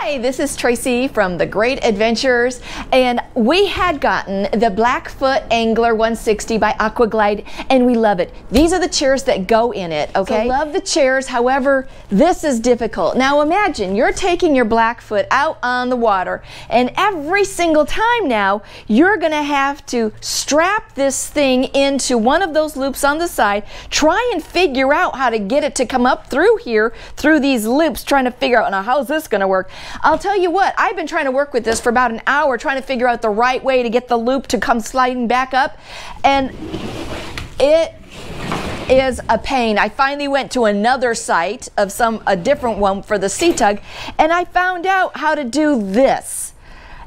Hi, this is Tracy from The Great Adventures, and we had gotten the Blackfoot Angler 160 by Aquaglide, and we love it. These are the chairs that go in it, okay? So love the chairs, however, this is difficult. Now imagine you're taking your Blackfoot out on the water, and every single time now, you're gonna have to strap this thing into one of those loops on the side, try and figure out how to get it to come up through here, through these loops, trying to figure out, now how's this gonna work? I'll tell you what, I've been trying to work with this for about an hour, trying to figure out the right way to get the loop to come sliding back up, and it is a pain. I finally went to another site of a different one for the sea tug, and I found out how to do this.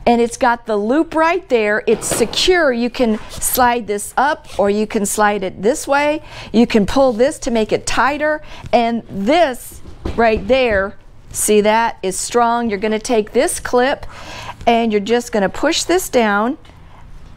And it's got the loop right there. It's secure. You can slide this up, or you can slide it this way. You can pull this to make it tighter, and this right there, see, that is strong. You're going to take this clip and you're just going to push this down,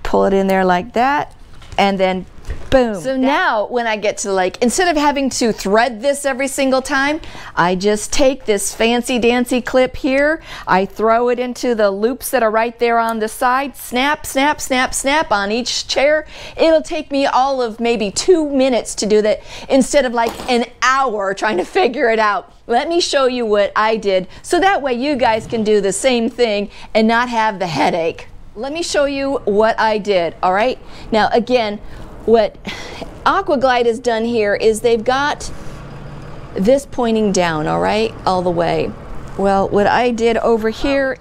pull it in there like that, and then boom. So now when I get to the lake, instead of having to thread this every single time, I just take this fancy dancy clip here, I throw it into the loops that are right there on the side, snap, snap, snap, snap on each chair. It'll take me all of maybe 2 minutes to do that instead of like an hour trying to figure it out. Let me show you what I did so that way you guys can do the same thing and not have the headache. Let me show you what I did, all right? Now again, what Aquaglide has done here is they've got this pointing down, all right, all the way. Well, what I did over here,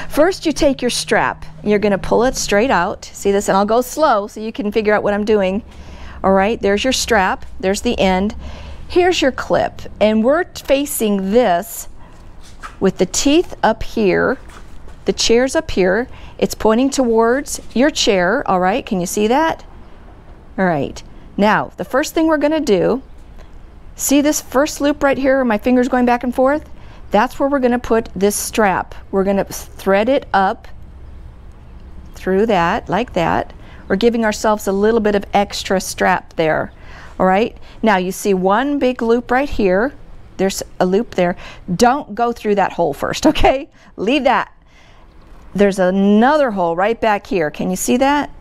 first you take your strap, you're gonna pull it straight out. See this, and I'll go slow so you can figure out what I'm doing. All right, there's your strap, there's the end. Here's your clip, and we're facing this with the teeth up here, the chair's up here. It's pointing towards your chair, all right, can you see that? All right, now the first thing we're gonna do, see this first loop right here where my finger's going back and forth? That's where we're gonna put this strap. We're gonna thread it up through that, like that. We're giving ourselves a little bit of extra strap there, all right? Now you see one big loop right here. There's a loop there. Don't go through that hole first, okay? Leave that. There's another hole right back here. Can you see that?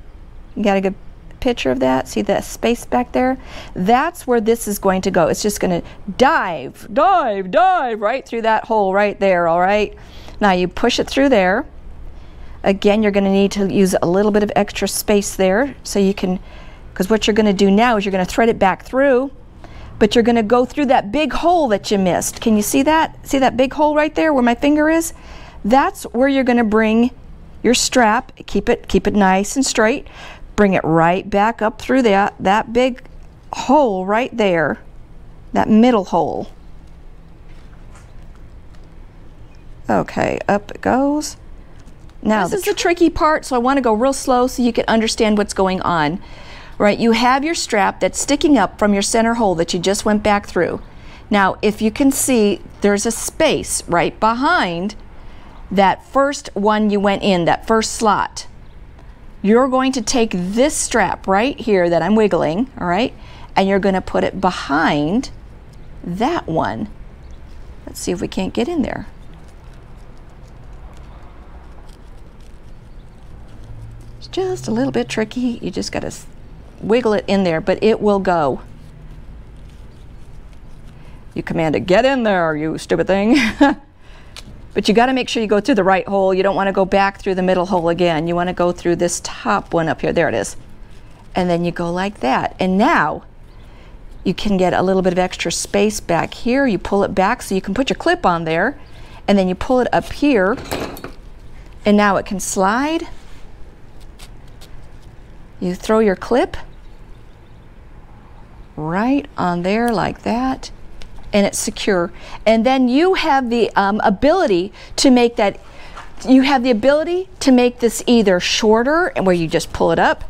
You got a good picture of that? See that space back there? That's where this is going to go. It's just going to dive, dive, dive right through that hole right there, all right? Now you push it through there. Again, you're going to need to use a little bit of extra space there so you can, because what you're going to do now is you're going to thread it back through, but you're going to go through that big hole that you missed. Can you see that? See that big hole right there where my finger is? That's where you're going to bring your strap. Keep it nice and straight. Bring it right back up through that big hole right there, that middle hole. Okay, up it goes. Now this is the tricky part, so I want to go real slow so you can understand what's going on. Right, you have your strap that's sticking up from your center hole that you just went back through. Now, if you can see, there's a space right behind that first one you went in, that first slot. You're going to take this strap right here that I'm wiggling, all right, and you're going to put it behind that one. Let's see if we can't get in there. It's just a little bit tricky. You just got to wiggle it in there, but it will go. You commanded, get in there, you stupid thing. But you got to make sure you go through the right hole. You don't want to go back through the middle hole again. You want to go through this top one up here. There it is. And then you go like that. And now you can get a little bit of extra space back here. You pull it back so you can put your clip on there. And then you pull it up here. And now it can slide. You throw your clip right on there like that. And it's secure, and then you have the ability to make this either shorter, and where you just pull it up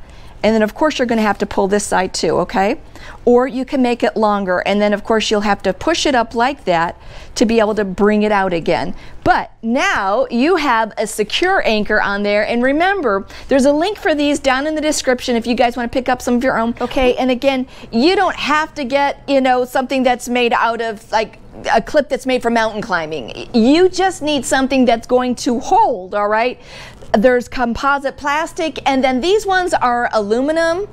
and then of course you're going to have to pull this side too, okay? Or you can make it longer, and then of course you'll have to push it up like that to be able to bring it out again. But now you have a secure anchor on there, and remember, there's a link for these down in the description if you guys want to pick up some of your own, okay? And again, you don't have to get, you know, something that's made out of like a clip that's made for mountain climbing. You just need something that's going to hold, all right? There's composite plastic, and then these ones are aluminum,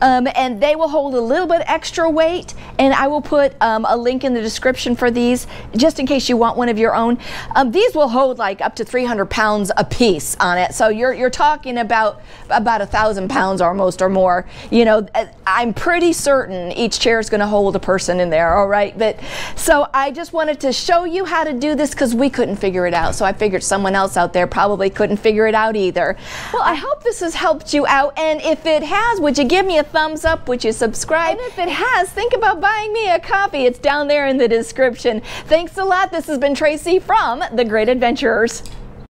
and they will hold a little bit extra weight, and I will put a link in the description for these just in case you want one of your own. These will hold like up to 300 pounds a piece on it, so you're talking about 1,000 pounds almost or more. You know, I'm pretty certain each chair is going to hold a person in there, all right? But so I just wanted to show you how to do this because we couldn't figure it out, so I figured someone else out there probably couldn't figure it out either. Well, I hope this has helped you out, and if it has, would you give me a thumbs up? Would you subscribe? And if it has, think about buying me a coffee. It's down there in the description. Thanks a lot. This has been Tracy from The Great Adventurers.